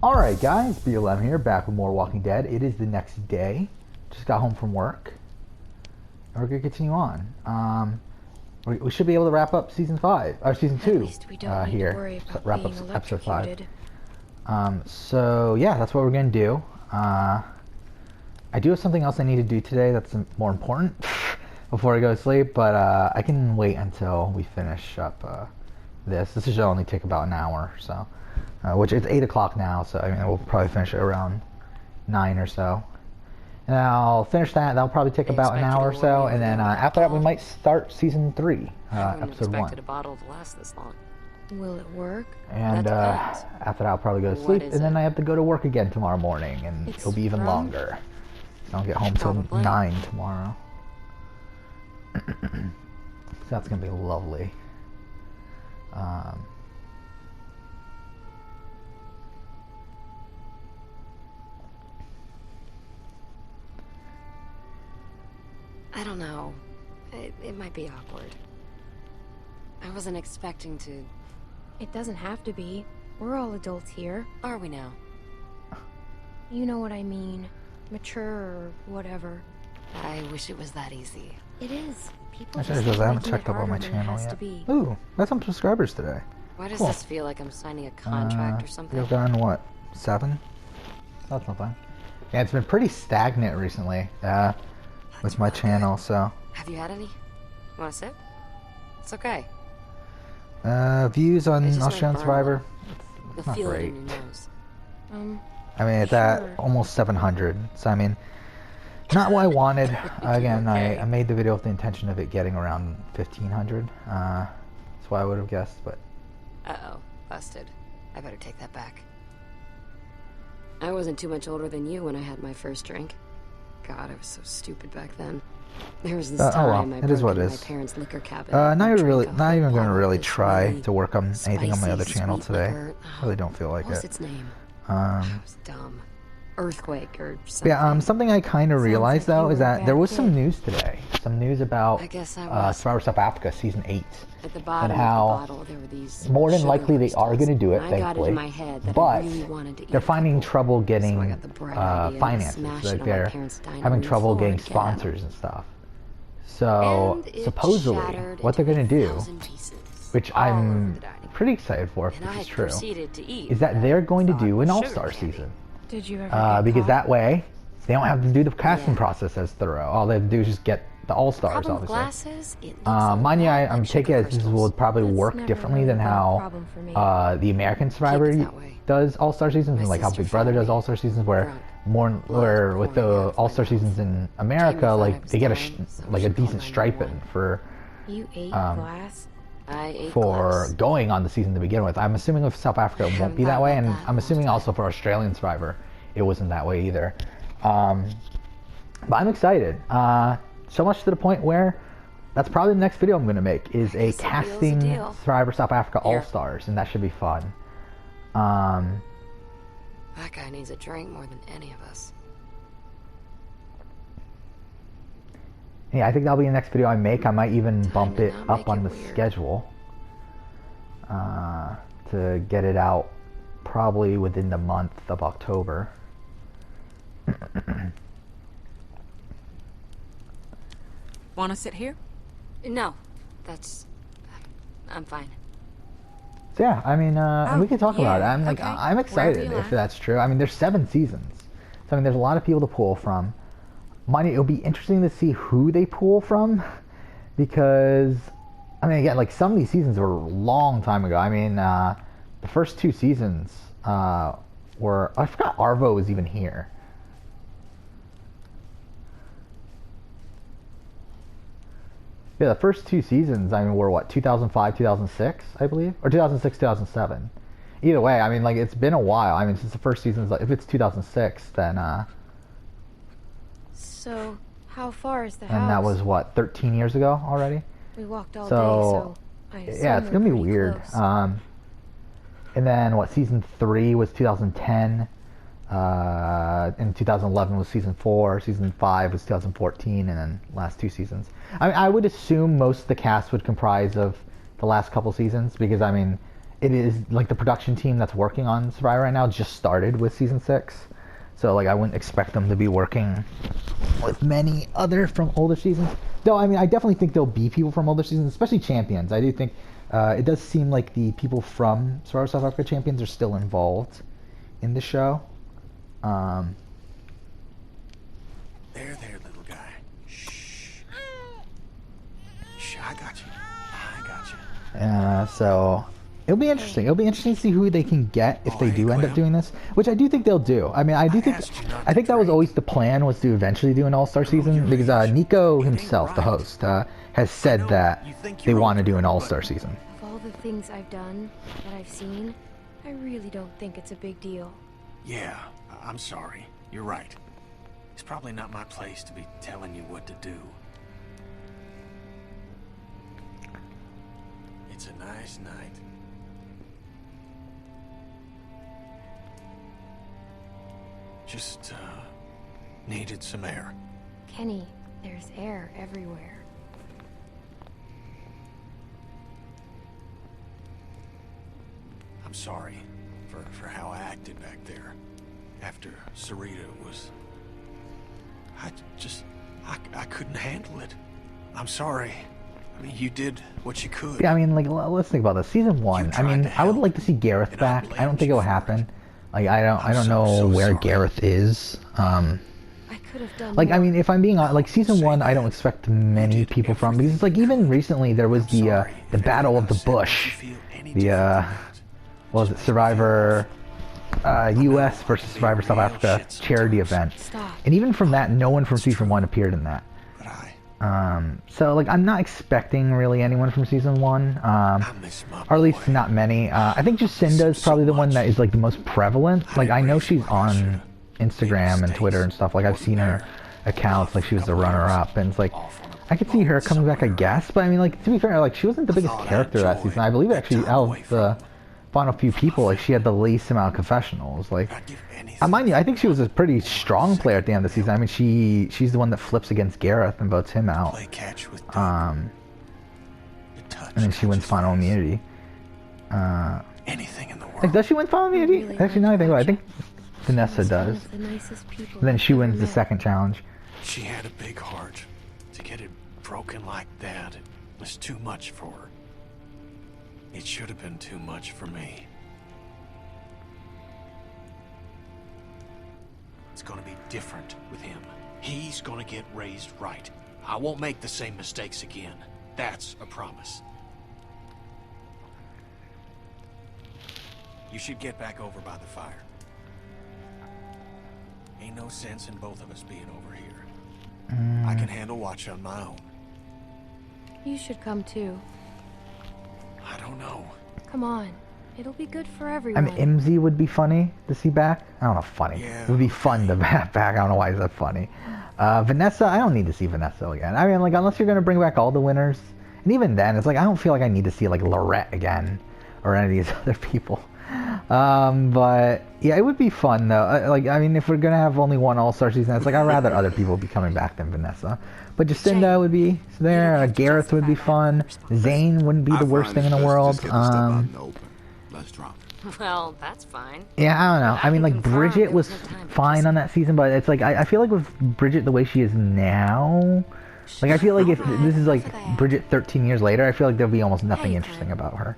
Alright guys, BLM here, back with more Walking Dead. It is the next day. Just got home from work. And we're going to continue on. We should be able to wrap up Season 5, or Season 2 At least we don't need to worry about wrap being up Episode 5. electrocuted. So yeah, that's what we're going to do. I do have something else I need to do today that's more important before I go to sleep, but I can wait until we finish up this. This should only take about an hour or so. Which it's 8 o'clock now, so I mean, we'll probably finish it around 9 or so. And I'll finish that. That'll probably take about an hour or so, and then after that we might start Season 3, Episode 1. A bottle to last this long. Will it work? And after that I'll probably go to sleep, and then I have to go to work again tomorrow morning, and it'll be even longer. So I'll get home till 9 tomorrow. So that's going to be lovely. I don't know. It might be awkward. I wasn't expecting to... It doesn't have to be. We're all adults here. Are we now? You know what I mean. Mature or whatever. I wish it was that easy. It is. People I just haven't making checked it up on my harder than it channel has yet. to be. Ooh, got some subscribers today. Why does Cool. this feel like I'm signing a contract or something? We've done what, 7? That's not bad. Yeah, it's been pretty stagnant recently with my channel, so. Have you had any? Want a sip? It's okay. Views on It just might Australian burn Survivor, You'll it's not feel it great. in your nose. I mean, it's at almost 700, so I mean, not what I wanted. Again, I made the video with the intention of it getting around 1500. That's what I would have guessed, but. Uh-oh. Busted. I better take that back. I wasn't too much older than you when I had my first drink. God, I was so stupid back then. There was this time I it is what broke it into is. my parents' liquor cabinet. Not and really, drank a not whole even going to bottle of really this try really to work on anything on my spicy, other channel sweet today. liquor. Really don't feel like What's it. its name? Um, It was dumb. Earthquake or something. Yeah, something I kind of Sounds realized like you though were is a that bad there was some kid. news today. Some news about I guess I was. Survivor South Africa Season 8. At the bottom how of the bottle, there were these more than sugar likely they are crystals, going to do it, and I got it thankfully. in my head that But I really wanted to eat they're a finding couple. trouble So I getting got the bright idea to finances. smash Like it on my they're parents' dining having room trouble floor getting again. sponsors and stuff. So And it supposedly, shattered what they're into going to do, 1,000 pieces, which all over I'm the dining room. pretty excited for if And this I is true, proceeded to eat is that they're going to thought do an sugar All-Star candy. season. Did you ever get Because caught? that way they don't have to do the casting Yeah. process as thorough. All they have to do is just get the All-Stars, Problem with obviously. glasses, it looks a Mind you, lot I'm like taking sugar it as this crystals. will probably That's work never differently really than been a how problem for me. the American Survivor that way. does All-Star seasons, My and like how sister Big Brother found does me All-Star seasons, where drunk. where with the pouring out All-Star my mouth. seasons in America, thought I like was they get dying, so like she a called decent 911. stipend for You ate um, glass? I ate for glass. going on the season to begin with. I'm assuming with South Africa it won't haven't be that thought way, about and that in I'm a assuming long also for Australian Survivor it wasn't that way either. But I'm excited. So much to the point where that's probably the next video I'm going to make is a guess a deal's a casting deal. Survivor South Africa Here. All-Stars, and that should be fun. That guy needs a drink more than any of us. Yeah, I think that'll be the next video I make. I might even bump to it not up make on it the weird. schedule to get it out probably within the month of October. Want to sit here? No, that's... I'm fine. So yeah, I mean, and we can talk about it. yeah, I'm like, okay. I'm Wherever excited you if are. that's true. I mean, there's 7 seasons, so I mean, there's a lot of people to pull from. Mind you, it'll be interesting to see who they pull from, because I mean, again, like some of these seasons were a long time ago. I mean, the first 2 seasons were. I forgot Arvo was even here. Yeah, the first 2 seasons, I mean, were what, 2005, 2006, I believe? Or 2006, 2007. Either way, I mean, like, it's been a while. I mean, since the first season's, like, if it's 2006, then, So, how far is the and house? that was, what, 13 years ago already? We walked all So, day, so I yeah, assume it's gonna be we're pretty weird. close. And then, what, season 3 was 2010. In 2011 was season 4, season 5 was 2014, and then last 2 seasons. I mean, I would assume most of the cast would comprise of the last couple seasons, because I mean, it is like the production team that's working on Survivor right now just started with season 6, so like I wouldn't expect them to be working with many other from older seasons. Though I mean, I definitely think there'll be people from older seasons, especially champions. I do think it does seem like the people from Survivor South Africa champions are still involved in the show. There, little guy. Shh. Shh, I got you. So it'll be interesting. It'll be interesting to see who they can get if they do end up doing this, which I do think they'll do. I mean, I think that was always the plan, was to eventually do an all-star season, because Nico himself, the host, has said that they want to do an all-star season. Of all the things I've done, that I've seen, I really don't think it's a big deal. Yeah, I'm sorry. You're right. It's probably not my place to be telling you what to do. It's a nice night. Just, needed some air. Kenny, there's air everywhere. I'm sorry for how I acted back there. After Sarita was... I couldn't handle it. I'm sorry. I mean, you did what you could. Yeah, I mean, like, let's think about this. Season 1, I mean, I would like to see Gareth back. I don't think it'll happen. Like, I don't know where Gareth is. I could have done like, more. I mean, if I'm being honest, like, season 1, I don't expect many people from, because, like, even recently there was the Battle of the Bush. The, what was it, Survivor US versus Survivor South Africa charity event. Stop. And even from that, no one from season 1 appeared in that. So, like, I'm not expecting really anyone from season 1, or at least not many. I think Jacinda is probably the one that is, like, the most prevalent. Like, I know she's on Instagram and Twitter and stuff. Like, I've seen her accounts, like, she was the runner-up, and it's like, I could see her coming back, I guess, but I mean, like, to be fair, like, she wasn't the biggest character that season. I believe, actually, out of the final few people, like, she had the least amount of confessionals. Like, mind you, I think she was a pretty strong player at the end of the season. I mean, she's the one that flips against Gareth and votes him out. And then she wins final immunity. Anything in the world. Like, does she win final immunity? Really Actually, now I think about it, I think Vanessa She's one does. of the nicest people Then I've she ever wins the met. second challenge. She had a big heart. To get it broken like that, it was too much for her. It should have been too much for me. It's gonna be different with him. He's gonna get raised right. I won't make the same mistakes again. That's a promise. You should get back over by the fire. Ain't no sense in both of us being over here. I can handle watch on my own. You should come too. I don't know. Come on. It'll be good for I everyone. mean, Imzy would be funny to see back. I don't know, funny. Yeah. It would be fun to have back. I don't know why is that funny. Vanessa, I don't need to see Vanessa again. I mean, like, unless you're going to bring back all the winners. And even then, it's like, I don't feel like I need to see, like, Lorette again. Or any of these other people. But, yeah, it would be fun, though. Like, I mean, if we're going to have only one All-Star season, it's like, I'd rather other people be coming back than Vanessa. But Jacinda would be there. Gareth would be fun. Zayn wouldn't be the worst thing in the world. Let's drop. Well, that's fine. Yeah, I don't know. I mean, like, confirm Bridget there was was no time to fine on that season, but it's like, I feel like with Bridget the way she is now, like, I feel like if this is, like, Bridget 13 years later, I feel like there'll be almost nothing interesting about her.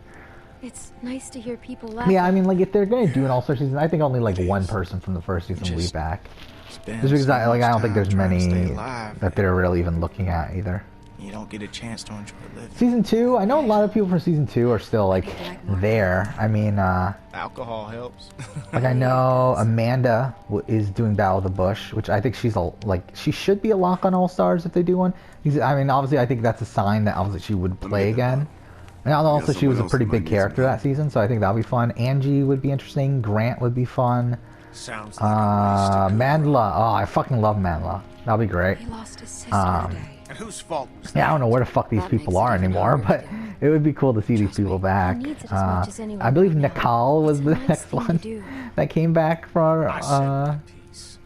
It's nice to hear people laugh. Yeah, I mean, like, if they're going to do an All-Star season, I think only, like, one person from the first season will be back. Just because, I don't think there's many that they're really even looking at, either. You don't get a chance to enjoy living. Season 2, I know a lot of people from Season 2 are still, like, there. I mean, Alcohol helps. like, I know Amanda is doing Battle of the Bush, which I think she's she should be a lock on All-Stars if they do one. I mean, obviously, I think that's a sign that obviously she would play again. And also, she was a pretty big character that season, so I think that'll be fun. Angie would be interesting. Grant would be fun. Sounds like a waste of good Mandla. Oh, I fucking love Mandla. That'll be great. He lost his sister today. And whose fault was Yeah, I that? don't know where the fuck these That people makes are it even anymore, harder but to it would be cool to see these people back. He needs it as much as anyone I believe right now. Nicole was It's the a nice next thing to one do. that came back for I said my piece.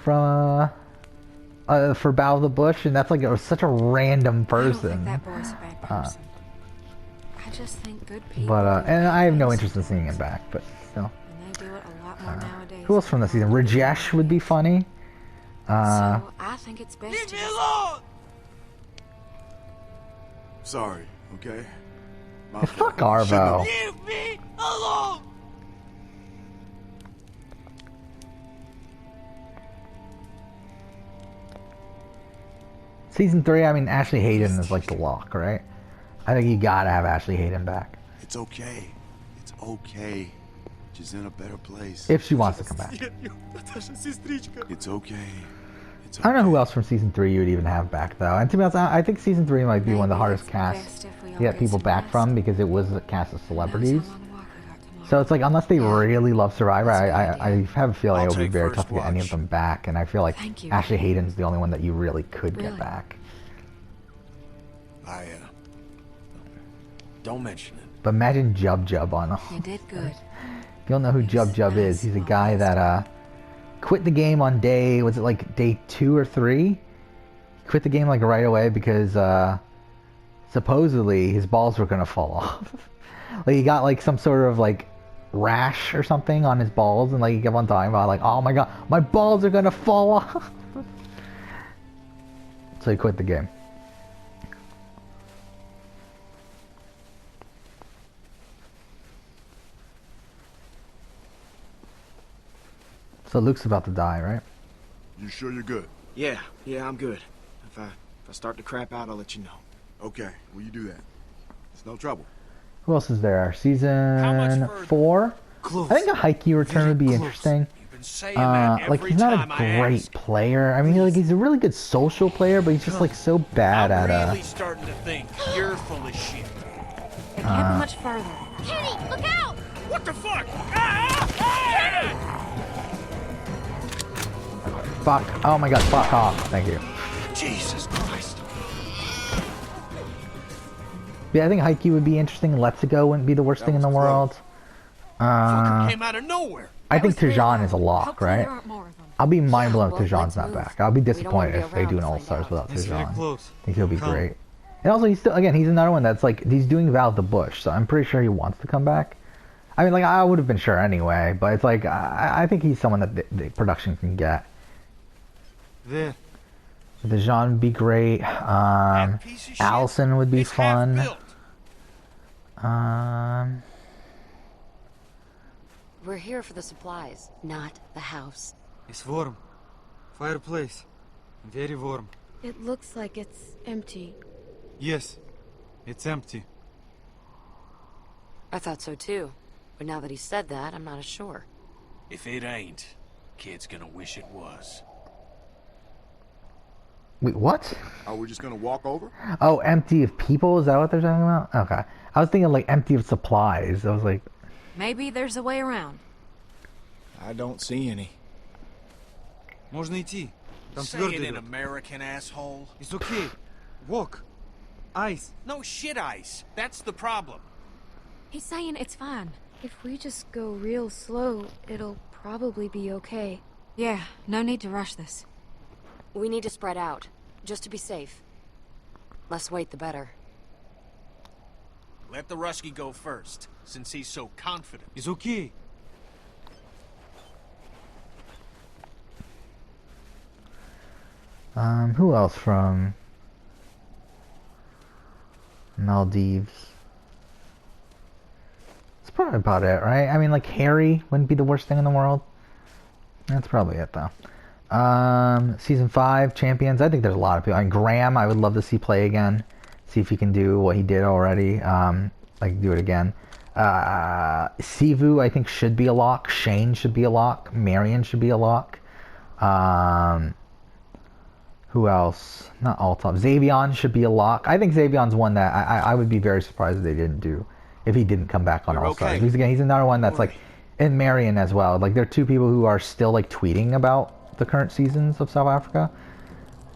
for Battle of the Bush, and that's like such a random I don't think person. that boy's a bad person. just think good people. But and I have no interest in seeing him back, but still. And they do it a lot more nowadays. Who else from the season? Rajesh would be funny. So I think it's best Leave to me just... alone! Sorry, okay? My Hey, fuck fault. Arvo. Leave me alone! Season 3, I mean, Ashley Hayden is like the lock, right? I think you gotta have Ashley Hayden back. It's okay. It's okay. She's in a better place. If she wants to come back. It's okay. It's I don't know okay. who else from Season 3 you would even have back, though. And to be honest, I think Season 3 might be one of the Maybe hardest it's casts best if we all to get get people some back rest. from because it was a cast of Who knows how celebrities. long walk we got tomorrow. So it's like, unless they really love Survivor, That's a good I have a feeling I'll it would be take very first tough to get any of watch. them back. And I feel like Thank you. Ashley Hayden's the only one that you really could Really? get back. I, don't mention it. But imagine Jub Jub on. You did good. If you don't know who Jub Jub is, he's a guy that quit the game on day, was it like day 2 or 3? He quit the game like right away because supposedly his balls were gonna fall off. Like he got like some sort of like rash or something on his balls, and like he kept on talking about like, oh my god, my balls are gonna fall off. So he quit the game. So Luke's about to die, right? You sure you're good? Yeah, I'm good. If I start to crap out, I'll let you know. Okay, will you do that? It's no trouble. Who else is there? much Season further? 4? Close. I think a Heike return would be Very close. interesting. You've been saying that every Like he's not time a I great ask. player. I mean, like he's a really good social player, but he's just like so bad I'm at really starting to think you're full of shit. It can't be much further. Kenny, look out! What the fuck? Ah! Fuck. Oh my god, fuck off. Thank you. Jesus Christ. Yeah, I think Heike would be interesting. Let's Go wouldn't be the worst thing in the was world. Fucker came out of nowhere. I think Tejan is a lock, Hopefully there right? aren't more of them. I'll be mind blown if well, Tejan's let's not move. back. I'll be We don't wanna disappointed be if they around do an to All find Stars out. without It's very Tejan. close. I think he'll be Come. great. And also, he's still, again, he's another one that's like, he's doing Val the Bush, so I'm pretty sure he wants to come back. I mean, like, I would have been sure anyway, but it's like, I think he's someone that the production can get. There. The Jean would be great. That piece of shit, Allison would be it's half fun. built. We're here for the supplies, not the house. It's warm. Fireplace. Very warm. It looks like it's empty. Yes. It's empty. I thought so too. But now that he said that, I'm not as sure. If it ain't, kid's gonna wish it was. Wait, what? Are we just gonna walk over? Oh, empty of people? Is that what they're talking about? Okay. I was thinking like empty of supplies. I was like, Maybe there's a way around. I don't see any. Можно идти. Там Say твердый it in лед. American, asshole. It's okay. Walk. Ice. No shit ice. That's the problem. He's saying it's fine. If we just go real slow, it'll probably be okay. Yeah, no need to rush this. We need to spread out, just to be safe. Less wait, the better. Let the Rusky go first, since he's so confident. It's okay. who else from Maldives? That's probably about it, right? I mean, like, Harry wouldn't be the worst thing in the world. That's probably it, though. Season 5, Champions. I think there's a lot of people. I mean, Graham, I would love to see play again. See if he can do what he did already. Like, do it again. Sivu, I think, should be a lock. Shane should be a lock. Marion should be a lock. Who else? Not Altop. Xavion should be a lock. I think Xavion's one that I would be very surprised if they didn't do, if he didn't come back on You're All Stars. okay. Because again, he's another one that's Don't like, and Marion as well. Like, they're two people who are still like tweeting about the current seasons of South Africa,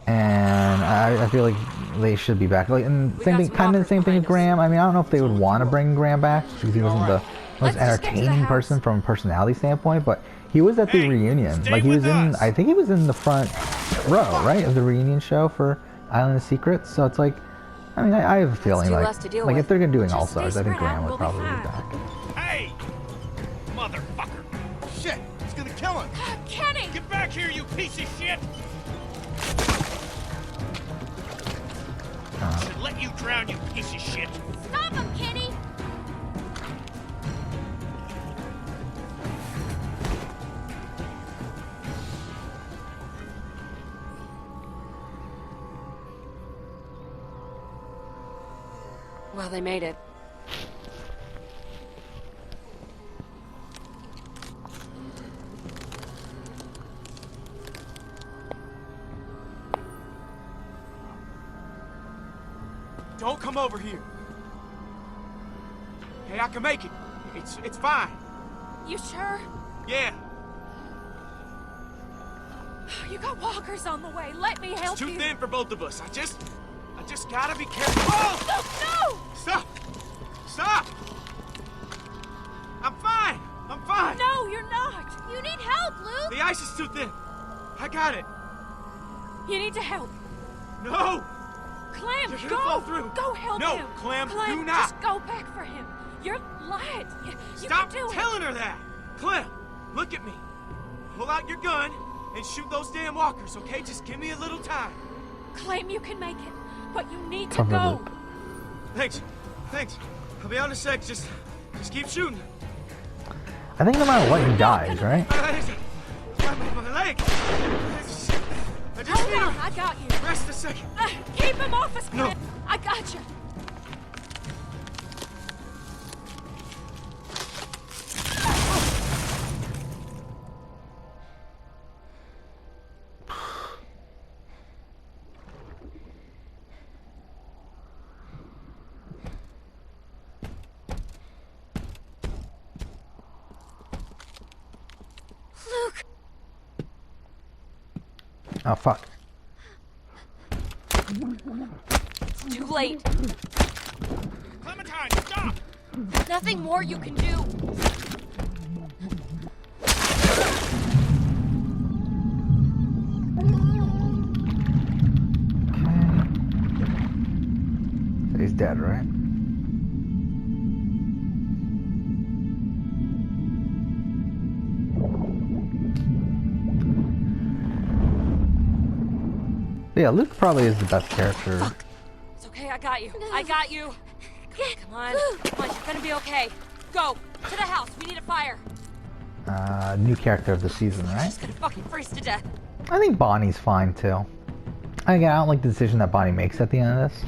and I feel like they should be back. Like, and same thing, kind of the same thing with Graham. I mean, I don't know if they would want to bring Graham back because he wasn't the most Let's just get to the entertaining house. person from a personality standpoint, but he was at the Hey, reunion. stay Like, he was with in, us. I think he was in the front row, right, of the reunion show for Island of Secrets. So it's like, I mean, I have a feeling two like, less to deal if with. they're doing Just All Stars, I think stay spread Graham out, would we'll be probably be fine. back. Hey! Motherfucker! Shit! It's gonna kill him! Kenny! Get back here, you piece of shit! Should let you drown, you piece of shit! Stop him, Kenny! Well, they made it. Don't come over here. Hey, I can make it. It's fine. You sure? Yeah. You got walkers on the way. Let me help It's too you. thin for both of us. I just gotta be careful. Oh! No! Stop! Stop! I'm fine. I'm fine. No, you're not. You need help, Luke! The ice is too thin. I got it. You need to help. No! Clem, You're gonna go! fall through. Go help No, him. Clem, Clem, do not. just go back for him. You're light. You Stop can do telling her that. Clem, look at me. Pull out your gun and shoot those damn walkers, okay? Just give me a little time. it. Clem, you can make it. But you need to Cover go. Luke. Thanks. I'll be on in a sec. Just keep shooting. I think no matter what, he dies, right? My leg. I just Hold need on, to I got you. rest a second. Keep him off us, No. Clem. I got you. Luke! Oh, fuck. It's too late. Clementine, stop! Nothing more you can do. So he's dead, right? Yeah, Luke probably is the best character. It's okay, I got you. I got you. Come on. Come on, you're gonna be okay. Go. To the house. We need a fire. New character of the season, right? She's gonna fucking freeze to death. I think Bonnie's fine too. Again, I don't like the decision that Bonnie makes at the end of this,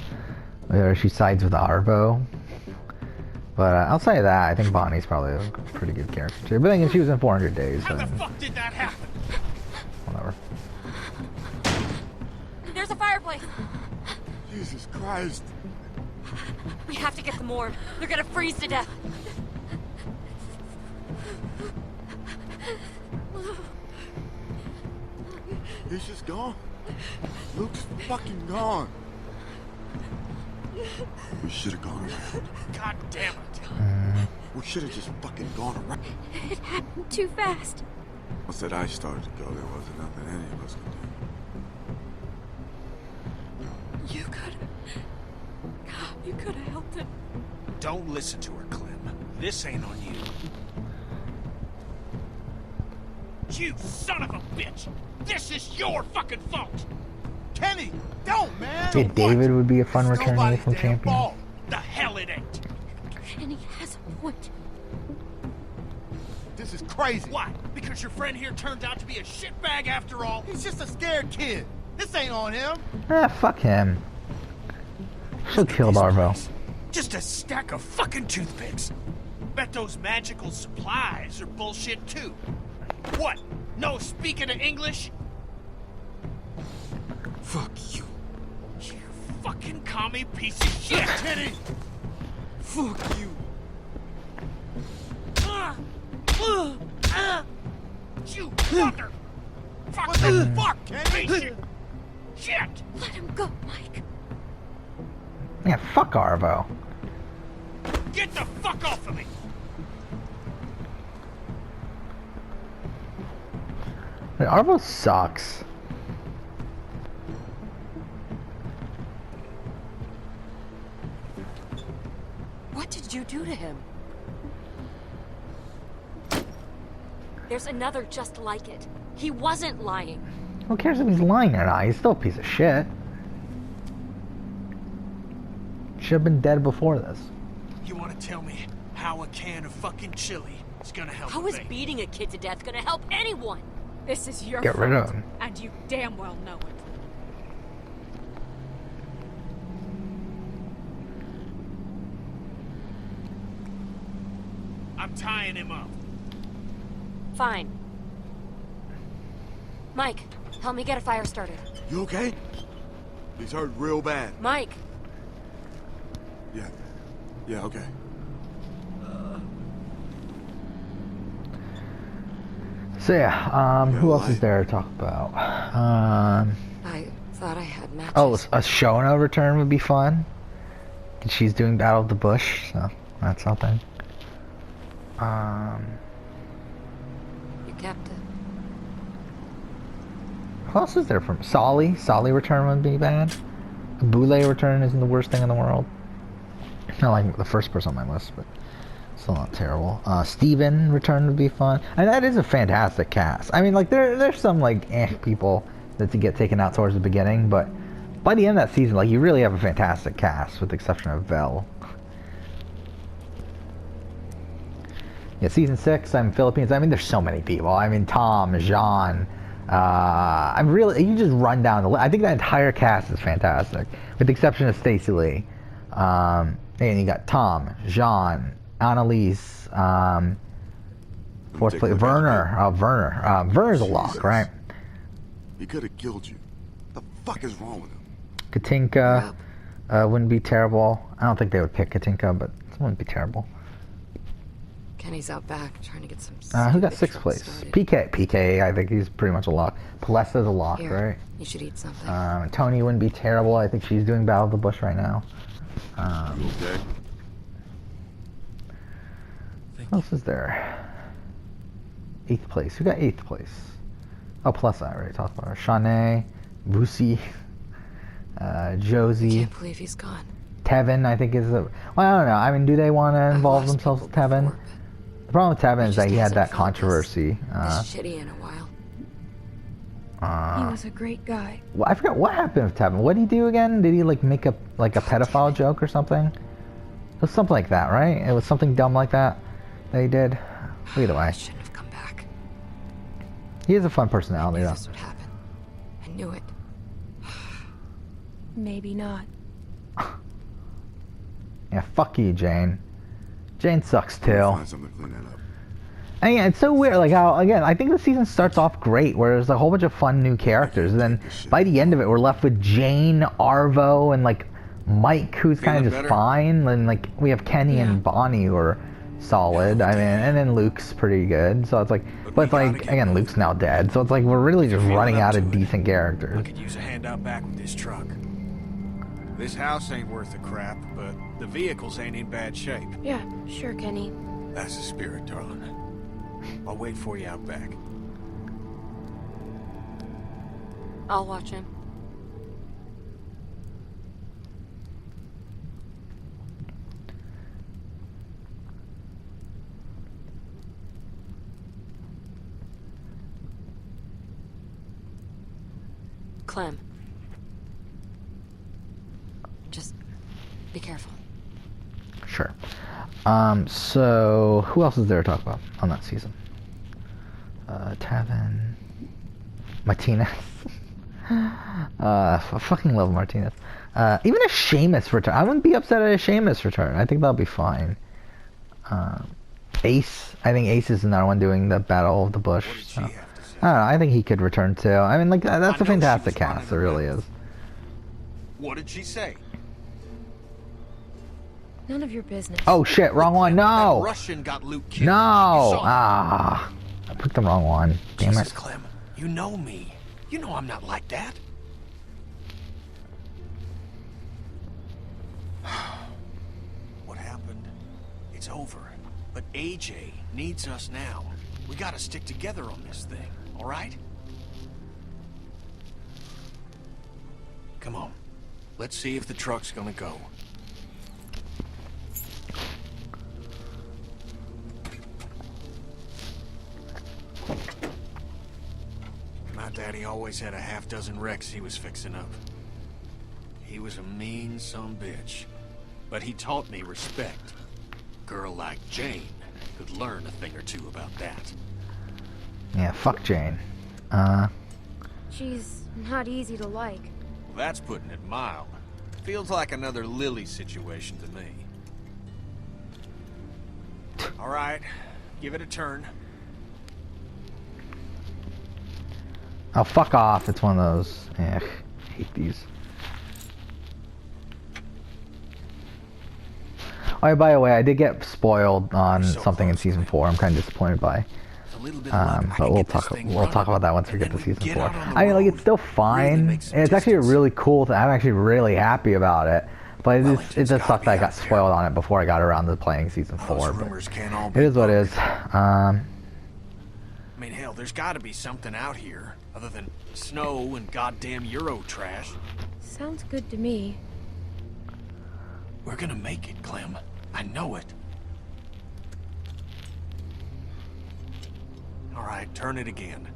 where she sides with Arvo. But outside of that, I think Bonnie's probably a pretty good character too. But again, she was in 400 Days, How the and fuck did that happen? whatever. There's a fireplace. Jesus Christ. We have to get them warm. They're gonna freeze to death. He's just gone. Luke's fucking gone. We should have gone around. God damn it. We should have just fucking gone around. It happened too fast. Once that ice started to go, there wasn't nothing any of us could do. You could have helped him. Don't listen to her, Clem. This ain't on you. You son of a bitch! This is your fucking fault! Kenny, don't, man! Yeah, David would be a fun It's return nobody's from damn Champion. fault. The hell it ain't! Kenny has a point. This is crazy. Why? Because your friend here turned out to be a shitbag after all? He's just a scared kid. This ain't on him. Ah, fuck him. She'll kill This Arvo. place. Just a stack of fucking toothpicks. Bet those magical supplies are bullshit too. What? No speaking of English? Fuck you. You fucking commie piece of shit! Kenny! Fuck you. You mother! What the Fucking fuck, Kenny? piece of shit! Let him go, Mike. Yeah, fuck Arvo. Get the fuck off of me! Wait, Arvo sucks. do to him? There's another just like it. He wasn't lying. Who cares if he's lying or not? He's still a piece of shit. Should have been dead before this. You want to tell me how a can of fucking chili is gonna help? How is beating a kid to death gonna help anyone? This is your Get rid of him. and you damn well know it. I'm tying him up. Fine. Mike, help me get a fire started. You okay? He's hurt real bad. Mike! Yeah. Yeah, okay. So yeah, who else is there to talk about? I thought I had matches. Oh, a Shona return would be fun. And she's doing Battle of the Bush, so that's something. You kept it. Who else is there from Solly? Solly return would be bad. A Boule return isn't the worst thing in the world. Not like the first person on my list, but still not terrible. Steven return would be fun. And that is a fantastic cast. I mean, like, there's some, like, people that get taken out towards the beginning, but by the end of that season, like, you really have a fantastic cast, with the exception of Vel. Yeah, season 6, I'm Philippines. I mean, there's so many people. I mean, Tom, Jean. You just run down the list. I think that entire cast is fantastic, with the exception of Stacey Lee. And you got Tom, Jean, Annalise, fourth place, Werner. Werner's a lock, right? He could have killed you. What the fuck is wrong with him? Katinka wouldn't be terrible. I don't think they would pick Katinka, but it wouldn't be terrible. Kenny's out back trying to get some. Who got 6th place? Started. PK, I think he's pretty much a lock. Palesa's a lock, Here, right? You should eat something. Tony wouldn't be terrible. I think she's doing Battle of the Bush right now. You okay? What else is there? 8th place. Who got 8th place? Oh, Palesa, I already talked about her. Shanae, Boosie, Josie. Can't believe he's gone. Tevin, I think, is a... Well, I don't know. I mean, do they want to involve themselves with Tevin? Before, The problem with Tevin is that he had that doesn't feel controversy. this shitty in a while. He was a great guy. Well, I forgot what happened with Tevin. What did he do again? Did he like make a pedophile joke or something? It was something like that, right? It was something dumb like that he did. Either I way, shouldn't have come back. he has a fun I personality, knew though. this would happen. I knew it. Maybe not. Yeah, fuck you, Jane. Jane sucks too. Find something to clean that up. And yeah, it's so weird, like how, again, I think the season starts off great, where there's a whole bunch of fun new characters, and then by the end of it, we're left with Jane, Arvo, and like Mike, who's kind of just fine, and like we have Kenny and Bonnie who are solid. I mean, and then Luke's pretty good. So it's like, but like again, Luke's now dead, so it's like we're really just running out of decent characters. I could use a hand out back with this truck. This house ain't worth a crap, but the vehicles ain't in bad shape. Yeah, sure, Kenny. That's the spirit, darling. I'll wait for you out back. I'll watch him. Clem. Just be careful. Sure. So who else is there to talk about on that season? Tavin, Martinez. I fucking love Martinez. Even a Seamus return. I wouldn't be upset at a Seamus return. I think that'll be fine. Ace. I think Ace is another one doing the Battle of the Bush. What did she So. have to say? I don't know. I think he could return too. I mean, like that's I a know she fantastic was running cast. It really around. is. What did she say? None of your business. Oh shit! Wrong one. That No. Russian got Luke killed. No. You saw it. Ah. I picked the wrong one. Damn Jesus, it. Clem, you know me. You know I'm not like that. What happened? It's over. But AJ needs us now. We gotta stick together on this thing, all right? Come on. Let's see if the truck's gonna go. My daddy always had a half dozen wrecks he was fixing up. He was a mean sumbitch, but he taught me respect. A girl like Jane could learn a thing or two about that. Yeah, fuck Jane. She's not easy to like. Well, that's putting it mild. Feels like another Lily situation to me. All right, give it a turn. Oh, fuck off. It's one of those. I hate these. Oh, yeah, by the way, I did get spoiled on something in season 4. I'm kind of disappointed by. But we'll talk about that once we get to season 4. I mean, like, it's still fine. It's actually a really cool thing. I'm actually really happy about it. But it just sucked that I got spoiled on it before I got around to playing season 4. But it is what it is. I mean, hell, there's got to be something out here other than snow and goddamn Euro trash. Sounds good to me. We're gonna make it, Clem. I know it. All right, turn it again.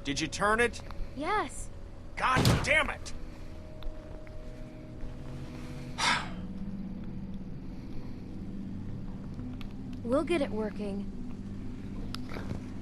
Did you turn it? Yes. God damn it! We'll get it working.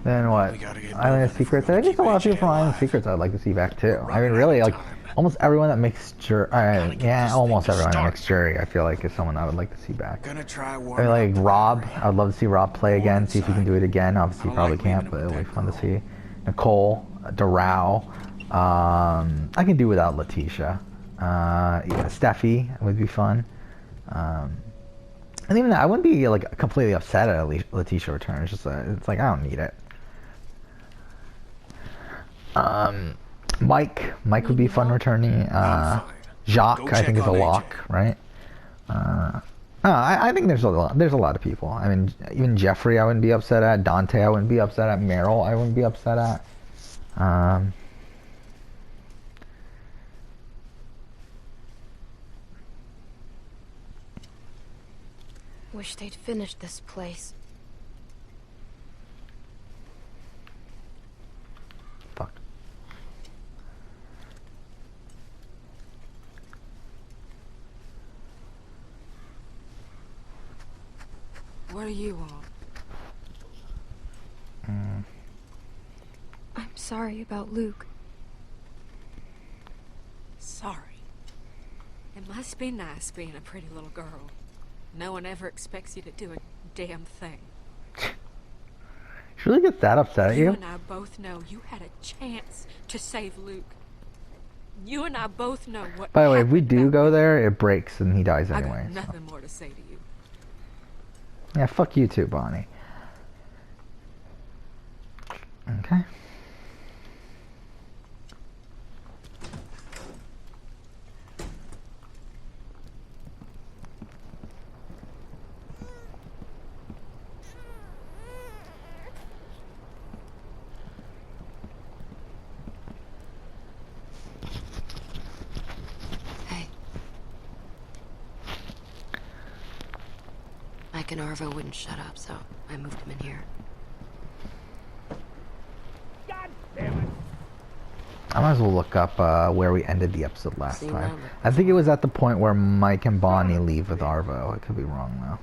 Then what? Island of Secrets. I think a lot of people from Island of Secrets I'd like to see back too. I mean, really, like almost everyone that makes jury. Yeah, almost everyone that makes jury. I feel like is someone I would like to see back. I mean, like Rob. I would love to see Rob play again. See if he can do it again. Obviously, he probably can't, but it'll be fun to see. Nicole, Darrell. I can do without Letitia. Yeah, Steffi would be fun. And even that, I wouldn't be like completely upset at Letitia return. It's just it's like I don't need it. Mike would be fun returning. Jacques, I think, is a lock, right? I think there's a lot of people. I mean, even Jeffrey, I wouldn't be upset at. Dante, I wouldn't be upset at. Meryl, I wouldn't be upset at. Wish they'd finished this place. Fuck. What do you want? I'm sorry about Luke. Sorry. It must be nice being a pretty little girl. No one ever expects you to do a damn thing. She really gets that upset at you? You and I both know you had a chance to save Luke. You and I both know what. By the way, if we do go there, it breaks and he dies anyway. I got nothing more to say to you. Yeah, fuck you too, Bonnie. Okay. Mike and Arvo wouldn't shut up, so I moved him in here. God damn it! I might as well look up where we ended the episode last time. I think it was at the point where Mike and Bonnie leave with Arvo. I could be wrong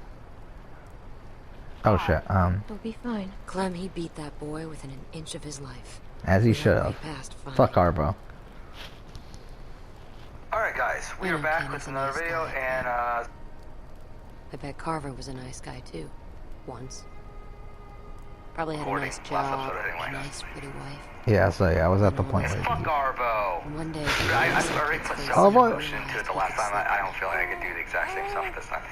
though. Oh shit. We'll be fine. Clem, he beat that boy within an inch of his life. As he should have. Fuck Arvo. Alright guys, we are back with another video and I bet Carver was a nice guy too. Once. Probably had a nice job, a nice pretty wife. Yeah, so yeah, I was at the point where... Fuck Arvo! One day... I already put so much emotion into it the last time. I don't feel like I could do the exact same stuff this time.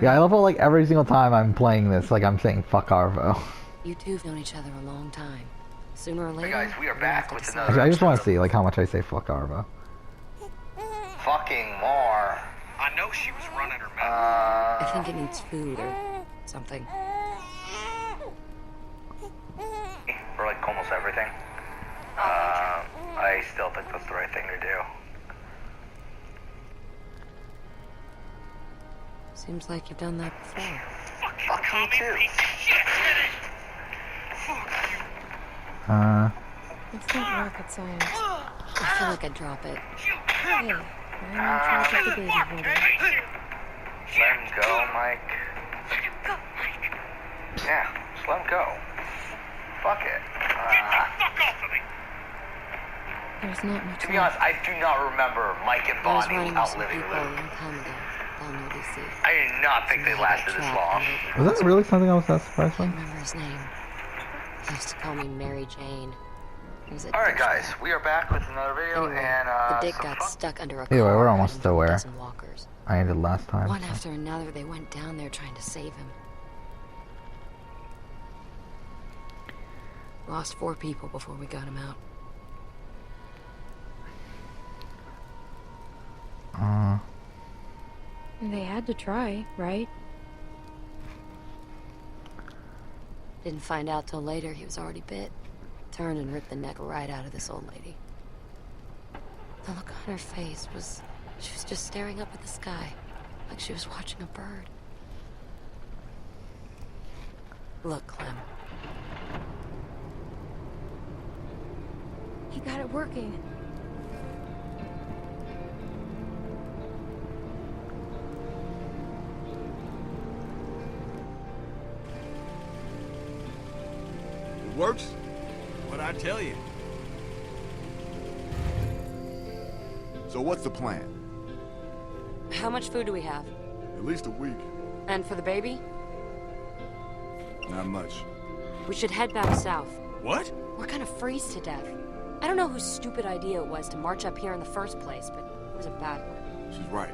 Yeah, I love how like every single time I'm playing this, like I'm saying fuck Arvo. You two have known each other a long time. Sooner or later... Hey guys, we are back with another... Actually, I just want to see like how much I say fuck Arvo. Fucking more. I know she was running her mouth. I think it needs food or something. For like almost everything. I still think that's the right thing to do. Seems like you've done that before. Fuck you too. It's not rocket science. I feel like I'd drop it. Hey, I'm in charge of the baby holder. Let him go, Mike. Yeah, just let him go. Fuck it. There's not much To be honest, I do not remember Mike and I was Bonnie running with some outliving people a Lou. long time ago down near DC. I did not think they lasted this long. Was that really something I was that surprised I by? remember his name. He used to call me Mary Jane. He was a Alright douchebag. guys, we are back with another video Anyway, and the dick some got fun. stuck under a Anyway, car we're almost and to a where dozen walkers. I ended last time. One so. after another, they went down there trying to save him. Lost 4 people before we got him out. They had to try, right? Didn't find out till later he was already bit. Turned and ripped the neck right out of this old lady. The look on her face was... she was just staring up at the sky, like she was watching a bird. Look, Clem. He got it working. It works? What'd I tell you? So what's the plan? How much food do we have? At least a week. And for the baby? Not much. We should head back south. What? We're gonna freeze to death. I don't know whose stupid idea it was to march up here in the first place, but it was a bad one. She's right.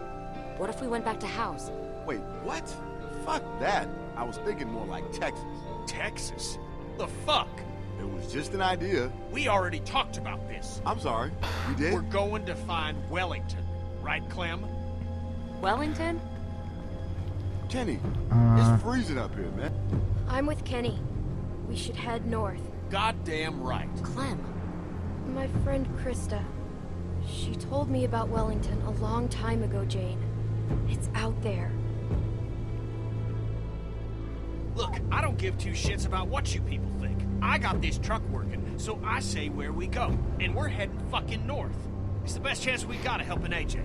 What if we went back to house? Wait, what? Fuck that. I was thinking more like Texas. Texas? The fuck? It was just an idea. We already talked about this. I'm sorry. You did? We're going to find Wellington. Right, Clem? Wellington? Kenny, it's freezing up here, man. I'm with Kenny. We should head north. Goddamn right. Clem. My friend Krista. She told me about Wellington a long time ago, Jane. It's out there. Look, I don't give 2 shits about what you people think. I got this truck working, so I say where we go. And we're heading fucking north. It's the best chance we got of helping AJ.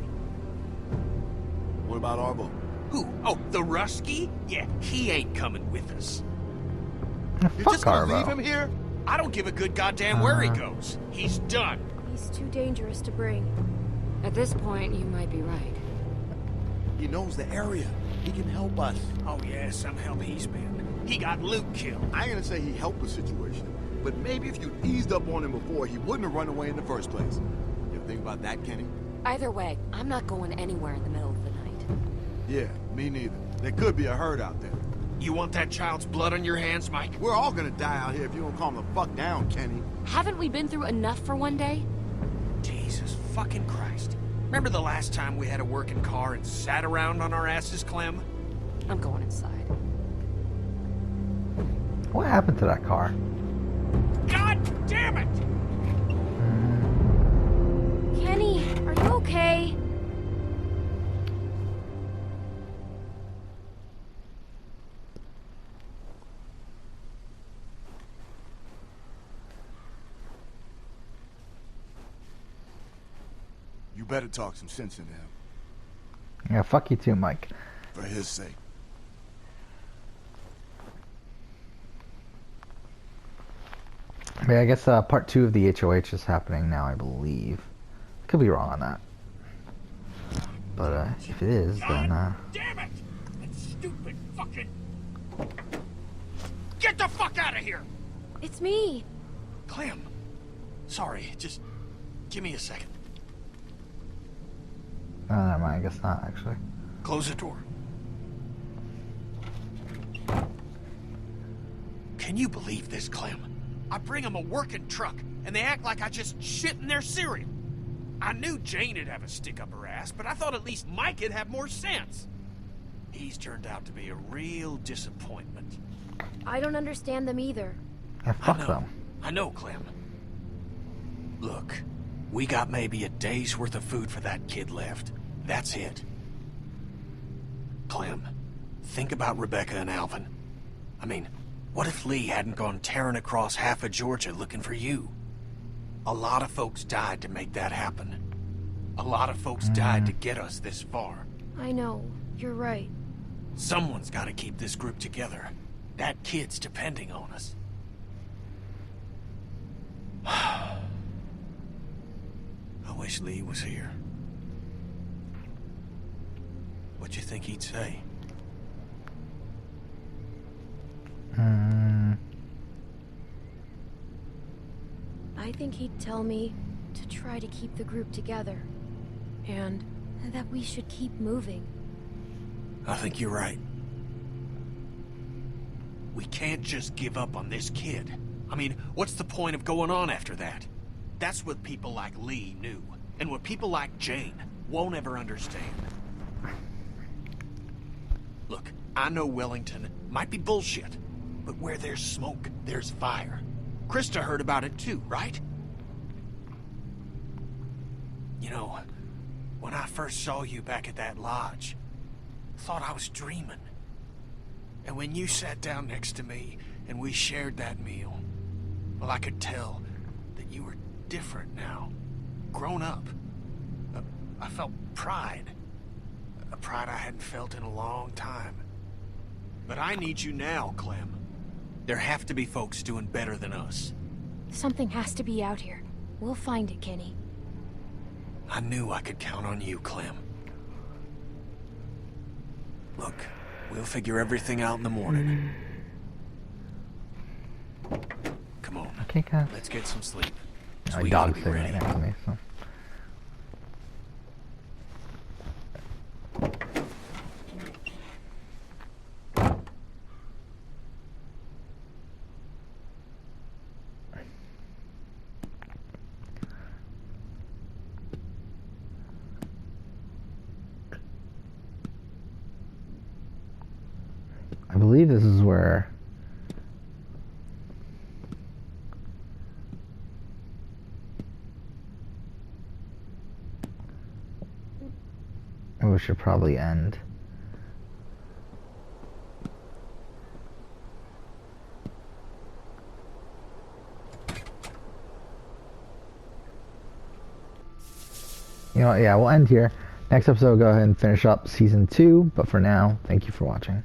What about Arvo? Who? Oh, the Rusky? Yeah, he ain't coming with us. You're Fuck just gonna Arvo. leave him here? I don't give a good goddamn where he goes. He's done. He's too dangerous to bring. At this point, you might be right. He knows the area. He can help us. Oh yeah, some help he's been. He got Luke killed. I ain't gonna say he helped the situation, but maybe if you'd eased up on him before, he wouldn't have run away in the first place. You ever think about that, Kenny? Either way, I'm not going anywhere in the middle of the night. Yeah, me neither. There could be a herd out there. You want that child's blood on your hands, Mike? We're all gonna die out here if you don't calm the fuck down, Kenny. Haven't we been through enough for one day? Jesus fucking Christ. Remember the last time we had a working car and sat around on our asses, Clem? I'm going inside. What happened to that car? God damn it! Kenny, are you okay? You better talk some sense into him. Yeah, fuck you too, Mike. For his sake. Yeah, I guess part 2 of the HOH is happening now, I believe. Could be wrong on that. But if it is, then Damn it! That stupid fucking... Get the fuck out of here! It's me. Clem. Sorry, just give me a second. never mind, I guess not actually. Close the door. Can you believe this, Clem? I bring them a working truck, and they act like I just shit in their cereal. I knew Jane'd have a stick up her ass, but I thought at least Mike'd have more sense. He's turned out to be a real disappointment. I don't understand them either. Yeah, fuck them. I know, Clem. Look, we got maybe a day's worth of food for that kid left. That's it. Clem, think about Rebecca and Alvin. I mean, what if Lee hadn't gone tearing across half of Georgia looking for you? A lot of folks died to make that happen. A lot of folks died to get us this far. I know. You're right. Someone's got to keep this group together. That kid's depending on us. I wish Lee was here. What'd you think he'd say? I think he'd tell me to try to keep the group together. And that we should keep moving. I think you're right. We can't just give up on this kid. I mean, what's the point of going on after that? That's what people like Lee knew, and what people like Jane won't ever understand. Look, I know Wellington might be bullshit, but where there's smoke, there's fire. Krista heard about it too, right? You know, when I first saw you back at that lodge, I thought I was dreaming. And when you sat down next to me and we shared that meal, well, I could tell that you were different now, grown up. I felt pride, a pride I hadn't felt in a long time. But I need you now, Clem. There have to be folks doing better than us. Something has to be out here. We'll find it, Kenny. I knew I could count on you, Clem. Look, we'll figure everything out in the morning. Come on. Okay, guys. Let's get some sleep. My dog's sitting right next to me, so. I believe this is where we should probably end. You know what, yeah, we'll end here. Next episode, we'll go ahead and finish up Season 2, but for now, thank you for watching.